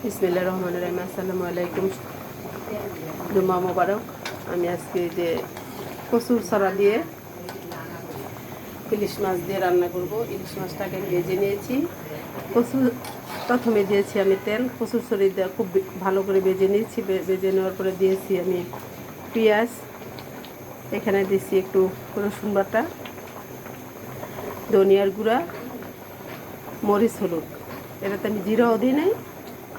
বিসমিল্লাহির রহমানির রহিম। আসসালামু আলাইকুম, জুম্মা মোবারক। আমি আজকে যে কচুর ছড়া দিয়ে ইলিশ মাছ দিয়ে রান্না করব। ইলিশ মাছটাকে ভেজে নিয়েছি। কচু প্রথমে দিয়েছি আমি তেল, কচুর ছড়ি দিয়ে খুব ভালো করে ভেজে নিয়েছি। ভেজে নেওয়ার পরে দিয়েছি আমি পেঁয়াজ, এখানে দিয়েছি একটু রসুন বাটা, ধনিয়ার গুঁড়া, মরিচ, হলুদ। এটাতে আমি জিরাও দিই নাই,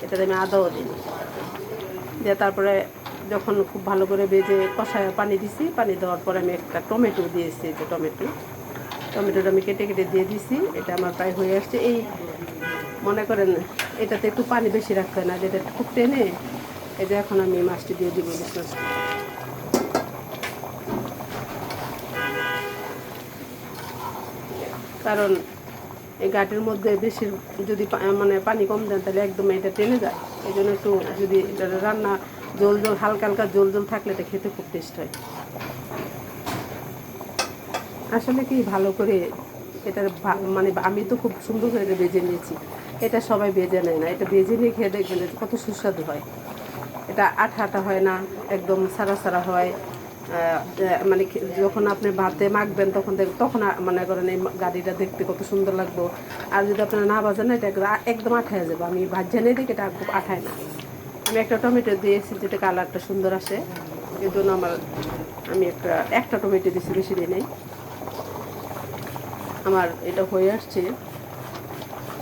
এটাতে আমি আদাও দিই নাই। দিয়ে তারপরে যখন খুব ভালো করে ভেজে কষায় পানি দিছি, পানি দেওয়ার পরে আমি একটা টমেটো দিয়েছি। যে টমেটোটা আমি কেটে কেটে দিয়ে দিছি। এটা আমার প্রায় হয়ে আসছে। এই মনে করেন এটাতে একটু পানি বেশি রাখতে হয় না, যেটা খুব টেনে। এই যে এখন আমি মাছটি দিয়ে দিব, ইলিশ মাছটি। কারণ এই গাটির মধ্যে বেশি যদি মানে পানি কম দেন তাহলে একদম এটা টেনে যায়। এই জন্য একটু যদি এটা রান্না জল হালকা হালকা জল থাকলে এটা খেতে খুব টেস্ট হয়। আসলে কি ভালো করে এটার মানে আমি তো খুব সুন্দর করে এটা বেজে নিয়েছি। এটা সবাই বেজে নেয় না, এটা বেজে নিয়ে খেয়ে দেখবেন কত সুস্বাদু হয়। এটা আঠা আঠা হয় না, একদম সারা সারা হয়। মানে যখন আপনি ভাতে মাখবেন তখন মনে করেন এই গাড়িটা দেখতে কত সুন্দর লাগবে। আর যদি আপনারা না ভাজেন না, এটা একদম আঠায় যাবে। আমি ভাজা নিয়ে দেখি এটা খুব আঠায় না। আমি একটা টমেটো দিয়েছি যেটা কালারটা সুন্দর আসে, এই জন্য আমি একটা টমেটো দিয়েছি, বেশি দিই নেই। আমার এটা হয়ে আসছে,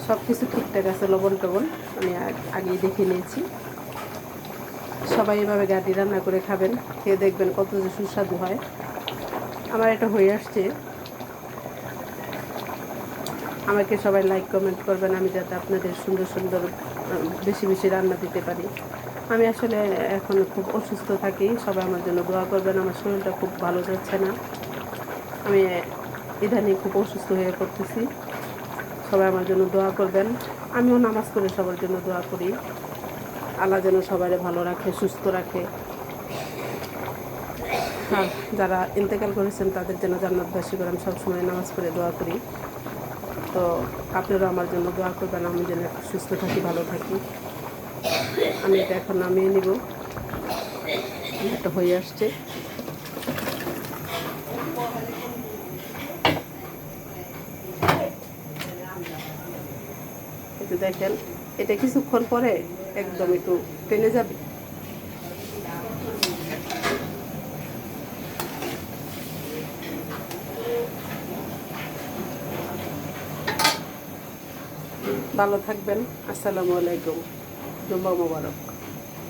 সব কিছু ঠিকঠাক আছে, লবণ টবণ আমি আগেই দেখে নিয়েছি। সবাই এভাবে গাড়ি রান্না করে খাবেন, খেয়ে দেখবেন কত যে সুস্বাদু হয়। আমার এটা হয়ে আসছে। আমাকে সবাই লাইক কমেন্ট করবেন, আমি যাতে আপনাদের সুন্দর সুন্দর বেশি বেশি রান্না দিতে পারি। আমি আসলে এখন খুব অসুস্থ থাকি, সবাই আমার জন্য দোয়া করবেন। আমার শরীরটা খুব ভালো যাচ্ছে না, আমি ইদানিং খুব অসুস্থ হয়ে পড়তেছি। সবাই আমার জন্য দোয়া করবেন। আমিও নামাজ পড়ে সবার জন্য দোয়া করি, আল্লাহ যেন সবাই ভালো রাখে, সুস্থ রাখে। আর যারা ইন্তেকাল করেছেন তাদের যেন জান্নাতবাসী করে আমি সবসময় নামাজ পড়ে দোয়া করি। তো আপনারা আমার জন্য দোয়া করবেন, আমি যেন সুস্থ থাকি, ভালো থাকি। আমি এটা এখন নামিয়ে নিব। এটা হয়ে আসছে। একটু দেখেন, এটা কিছুক্ষণ পরে একদম একটু টেনে যাবে। ভালো থাকবেন। আসসালামু আলাইকুম, জুম্মা মোবারক।